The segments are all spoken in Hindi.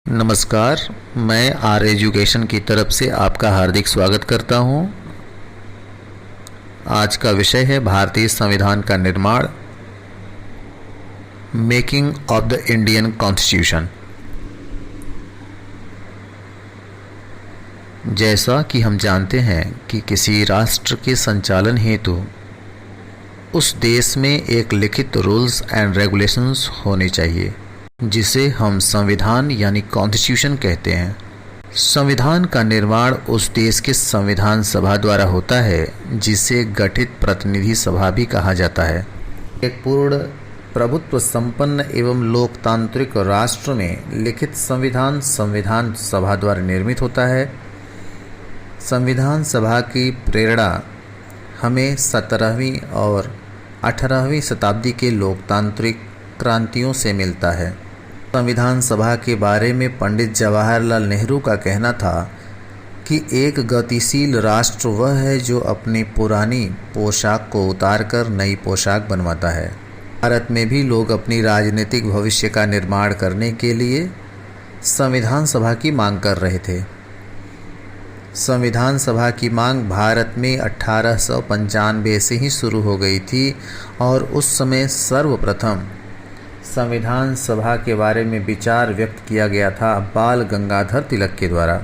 नमस्कार। मैं आर एजुकेशन की तरफ से आपका हार्दिक स्वागत करता हूं। आज का विषय है भारतीय संविधान का निर्माण, making of the Indian constitution. जैसा कि हम जानते हैं कि किसी राष्ट्र के संचालन हेतु उस देश में एक लिखित रूल्स एंड रेगुलेशंस होने चाहिए, जिसे हम संविधान यानी कॉन्स्टिट्यूशन कहते हैं। संविधान का निर्माण उस देश के संविधान सभा द्वारा होता है, जिसे गठित प्रतिनिधि सभा भी कहा जाता है। एक पूर्ण प्रभुत्व संपन्न एवं लोकतांत्रिक राष्ट्र में लिखित संविधान संविधान सभा द्वारा निर्मित होता है। संविधान सभा की प्रेरणा हमें 17वीं और 18वीं शताब्दी के लोकतांत्रिक क्रांतियों से मिलता है। संविधान सभा के बारे में पंडित जवाहरलाल नेहरू का कहना था कि एक गतिशील राष्ट्र वह है जो अपनी पुरानी पोशाक को उतारकर नई पोशाक बनवाता है। भारत में भी लोग अपनी राजनीतिक भविष्य का निर्माण करने के लिए संविधान सभा की मांग कर रहे थे। संविधान सभा की मांग भारत में 1895 से ही शुरू हो गई थी और उस समय सर्वप्रथम संविधान सभा के बारे में विचार व्यक्त किया गया था बाल गंगाधर तिलक के द्वारा।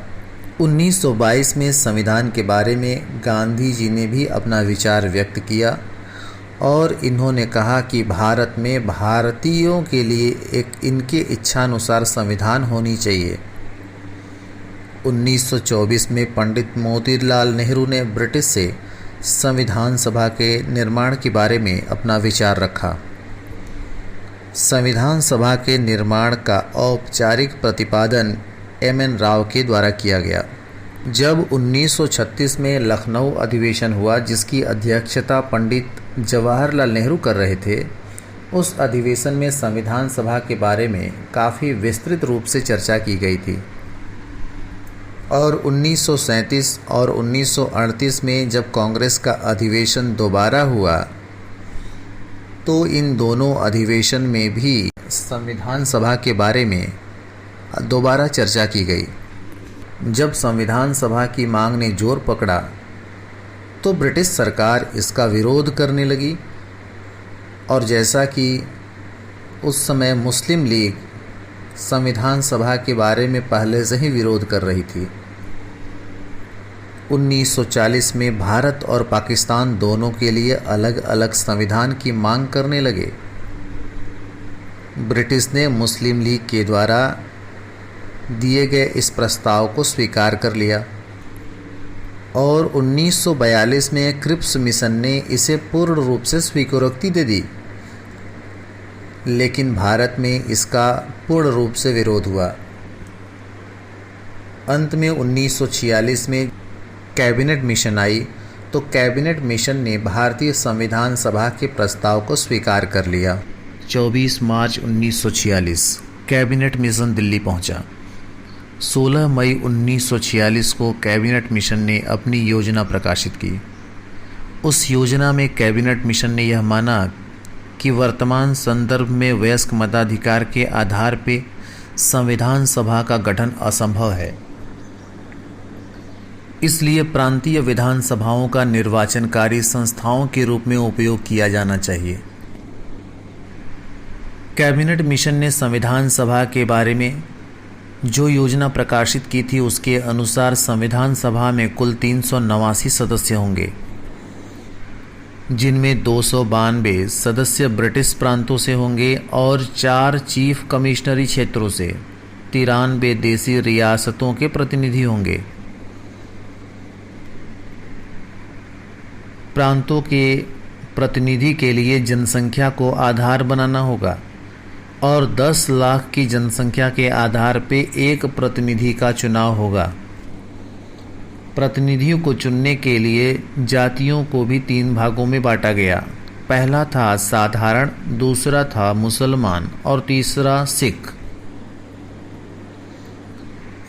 1922 में संविधान के बारे में गांधी जी ने भी अपना विचार व्यक्त किया और इन्होंने कहा कि भारत में भारतीयों के लिए एक इनके इच्छानुसार संविधान होनी चाहिए। 1924 में पंडित मोतीलाल नेहरू ने ब्रिटिश से संविधान सभा के निर्माण के बारे में अपना विचार रखा। संविधान सभा के निर्माण का औपचारिक प्रतिपादन एम.एन. राव के द्वारा किया गया। जब 1936 में लखनऊ अधिवेशन हुआ, जिसकी अध्यक्षता पंडित जवाहरलाल नेहरू कर रहे थे, उस अधिवेशन में संविधान सभा के बारे में काफ़ी विस्तृत रूप से चर्चा की गई थी। और 1937 और 1938 में जब कांग्रेस का अधिवेशन दोबारा हुआ, तो इन दोनों अधिवेशन में भी संविधान सभा के बारे में दोबारा चर्चा की गई। जब संविधान सभा की मांग ने जोर पकड़ा तो ब्रिटिश सरकार इसका विरोध करने लगी और जैसा कि उस समय मुस्लिम लीग संविधान सभा के बारे में पहले से ही विरोध कर रही थी। 1940 में भारत और पाकिस्तान दोनों के लिए अलग अलग संविधान की मांग करने लगे। ब्रिटिश ने मुस्लिम लीग के द्वारा दिए गए इस प्रस्ताव को स्वीकार कर लिया और 1942 में क्रिप्स मिशन ने इसे पूर्ण रूप से स्वीकृति दे दी, लेकिन भारत में इसका पूर्ण रूप से विरोध हुआ। अंत में 1946 में कैबिनेट मिशन आई, तो कैबिनेट मिशन ने भारतीय संविधान सभा के प्रस्ताव को स्वीकार कर लिया। 24 मार्च 1946 कैबिनेट मिशन दिल्ली पहुंचा। 16 मई 1946 को कैबिनेट मिशन ने अपनी योजना प्रकाशित की। उस योजना में कैबिनेट मिशन ने यह माना कि वर्तमान संदर्भ में वयस्क मताधिकार के आधार पर संविधान सभा का गठन असंभव है, इसलिए प्रांतीय विधानसभाओं का निर्वाचनकारी संस्थाओं के रूप में उपयोग किया जाना चाहिए। कैबिनेट मिशन ने संविधान सभा के बारे में जो योजना प्रकाशित की थी, उसके अनुसार संविधान सभा में कुल 389 सदस्य होंगे, जिनमें 292 सदस्य ब्रिटिश प्रांतों से होंगे और 4 चीफ कमिश्नरी क्षेत्रों से 93 देसी रियासतों के प्रतिनिधि होंगे। प्रांतों के प्रतिनिधि के लिए जनसंख्या को आधार बनाना होगा और 10 लाख की जनसंख्या के आधार पे एक प्रतिनिधि का चुनाव होगा। प्रतिनिधियों को चुनने के लिए जातियों को भी 3 भागों में बांटा गया। पहला था साधारण, दूसरा था मुसलमान और तीसरा सिख।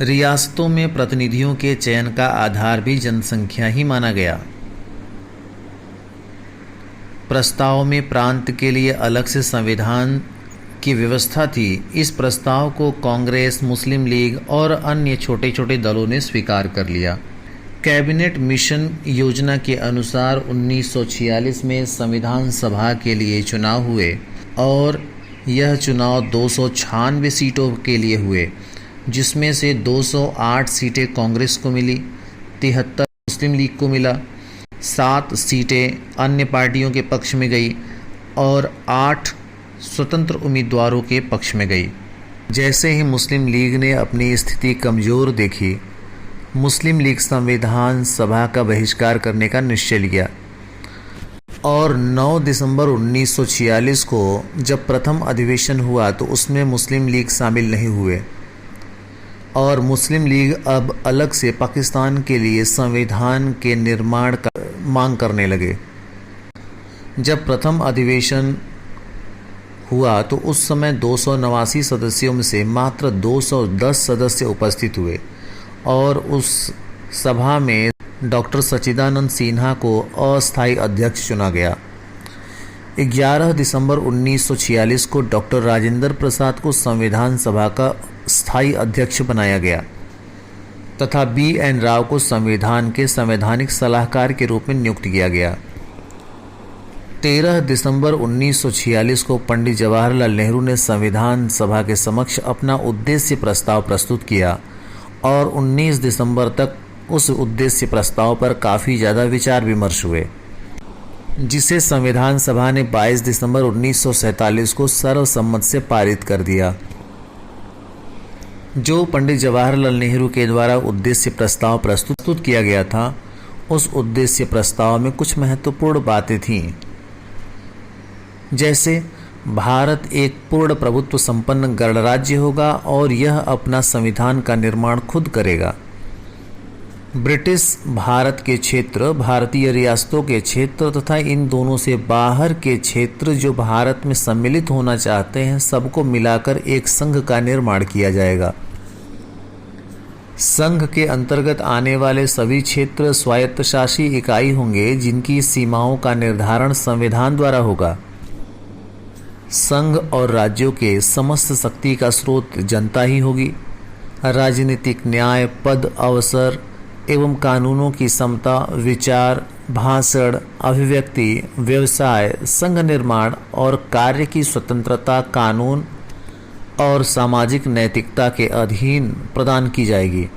रियासतों में प्रतिनिधियों के चयन का आधार भी जनसंख्या ही माना गया। प्रस्ताव में प्रांत के लिए अलग से संविधान की व्यवस्था थी। इस प्रस्ताव को कांग्रेस, मुस्लिम लीग और अन्य छोटे छोटे दलों ने स्वीकार कर लिया। कैबिनेट मिशन योजना के अनुसार 1946 में संविधान सभा के लिए चुनाव हुए और यह चुनाव 296 सीटों के लिए हुए, जिसमें से 208 सीटें कांग्रेस को मिली, 73 मुस्लिम लीग को मिला, 7 सीटें अन्य पार्टियों के पक्ष में गई और 8 स्वतंत्र उम्मीदवारों के पक्ष में गई। जैसे ही मुस्लिम लीग ने अपनी स्थिति कमज़ोर देखी, मुस्लिम लीग संविधान सभा का बहिष्कार करने का निश्चय लिया और 9 दिसंबर 1946 को जब प्रथम अधिवेशन हुआ तो उसमें मुस्लिम लीग शामिल नहीं हुए और मुस्लिम लीग अब अलग से पाकिस्तान के लिए संविधान के निर्माण का मांग करने लगे। जब प्रथम अधिवेशन हुआ तो उस समय 289 सदस्यों में से मात्र 210 सदस्य उपस्थित हुए और उस सभा में डॉक्टर सच्चिदानंद सिन्हा को अस्थायी अध्यक्ष चुना गया। 11 दिसंबर 1946 को डॉक्टर राजेंद्र प्रसाद को संविधान सभा का स्थायी अध्यक्ष बनाया गया तथा BN राव को संविधान के संवैधानिक सलाहकार के रूप में नियुक्त किया गया। 13 दिसंबर 1946 को पंडित जवाहरलाल नेहरू ने संविधान सभा के समक्ष अपना उद्देश्य प्रस्ताव प्रस्तुत किया और 19 दिसंबर तक उस उद्देश्य प्रस्ताव पर काफ़ी ज़्यादा विचार विमर्श हुए, जिसे संविधान सभा ने 22 दिसंबर 1947 को सर्वसम्मत से पारित कर दिया। जो पंडित जवाहरलाल नेहरू के द्वारा उद्देश्य प्रस्ताव प्रस्तुत किया गया था, उस उद्देश्य प्रस्ताव में कुछ महत्वपूर्ण बातें थीं, जैसे भारत एक पूर्ण प्रभुत्व संपन्न गणराज्य होगा और यह अपना संविधान का निर्माण खुद करेगा। ब्रिटिश भारत के क्षेत्र, भारतीय रियासतों के क्षेत्र तथा इन दोनों से बाहर के क्षेत्र जो भारत में सम्मिलित होना चाहते हैं, सबको मिलाकर एक संघ का निर्माण किया जाएगा। संघ के अंतर्गत आने वाले सभी क्षेत्र स्वायत्तशासी इकाई होंगे, जिनकी सीमाओं का निर्धारण संविधान द्वारा होगा। संघ और राज्यों के समस्त शक्ति का स्रोत जनता ही होगी। राजनीतिक न्याय, पद, अवसर एवं कानूनों की समता, विचार, भाषण, अभिव्यक्ति, व्यवसाय, संघ निर्माण और कार्य की स्वतंत्रता कानून और सामाजिक नैतिकता के अधीन प्रदान की जाएगी।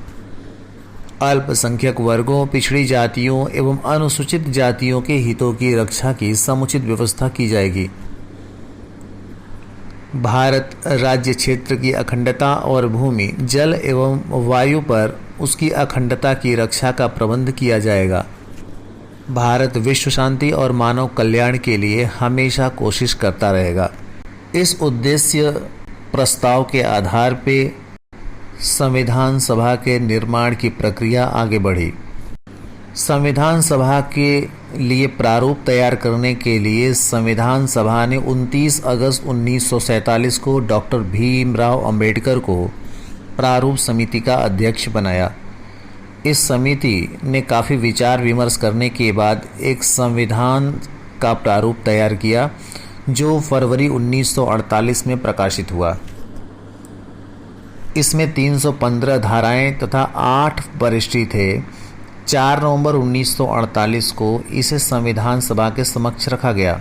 अल्पसंख्यक वर्गों, पिछड़ी जातियों एवं अनुसूचित जातियों के हितों की रक्षा की समुचित व्यवस्था की जाएगी। भारत राज्य क्षेत्र की अखंडता और भूमि, जल एवं वायु पर उसकी अखंडता की रक्षा का प्रबंध किया जाएगा। भारत विश्व शांति और मानव कल्याण के लिए हमेशा कोशिश करता रहेगा। इस उद्देश्य प्रस्ताव के आधार पर संविधान सभा के निर्माण की प्रक्रिया आगे बढ़ी। संविधान सभा के लिए प्रारूप तैयार करने के लिए संविधान सभा ने 29 अगस्त 1947 को डॉक्टर भीमराव अंबेडकर को प्रारूप समिति का अध्यक्ष बनाया। इस समिति ने काफ़ी विचार विमर्श करने के बाद एक संविधान का प्रारूप तैयार किया, जो फरवरी 1948 में प्रकाशित हुआ। इसमें 315 धाराएं तथा 8 परिशिष्ट थे। 4 नवंबर 1948 को इसे संविधान सभा के समक्ष रखा गया।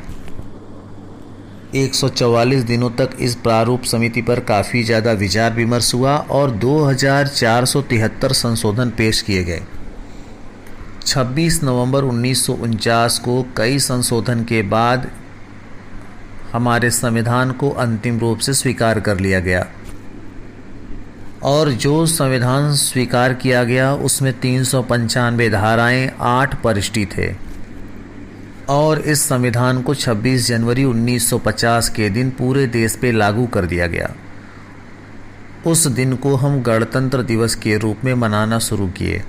144 दिनों तक इस प्रारूप समिति पर काफ़ी ज़्यादा विचार विमर्श हुआ और 2473 संशोधन पेश किए गए। 26 नवंबर 1949 को कई संशोधन के बाद हमारे संविधान को अंतिम रूप से स्वीकार कर लिया गया और जो संविधान स्वीकार किया गया उसमें 395 धाराएं, 8 परिशिष्ट थे और इस संविधान को 26 जनवरी 1950 के दिन पूरे देश पे लागू कर दिया गया। उस दिन को हम गणतंत्र दिवस के रूप में मनाना शुरू किए।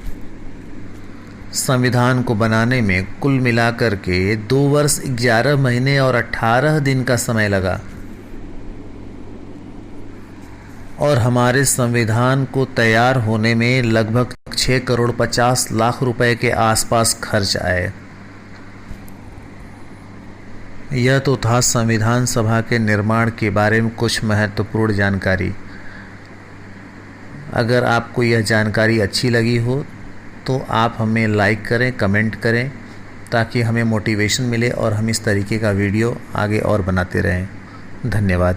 संविधान को बनाने में कुल मिलाकर के 2 वर्ष 11 महीने और 18 दिन का समय लगा और हमारे संविधान को तैयार होने में लगभग 6 करोड़ 50 लाख रुपए के आसपास खर्च आए। यह तो था संविधान सभा के निर्माण के बारे में कुछ महत्वपूर्ण जानकारी। अगर आपको यह जानकारी अच्छी लगी हो तो आप हमें लाइक करें, कमेंट करें, ताकि हमें मोटिवेशन मिले और हम इस तरीके का वीडियो आगे और बनाते रहें। धन्यवाद।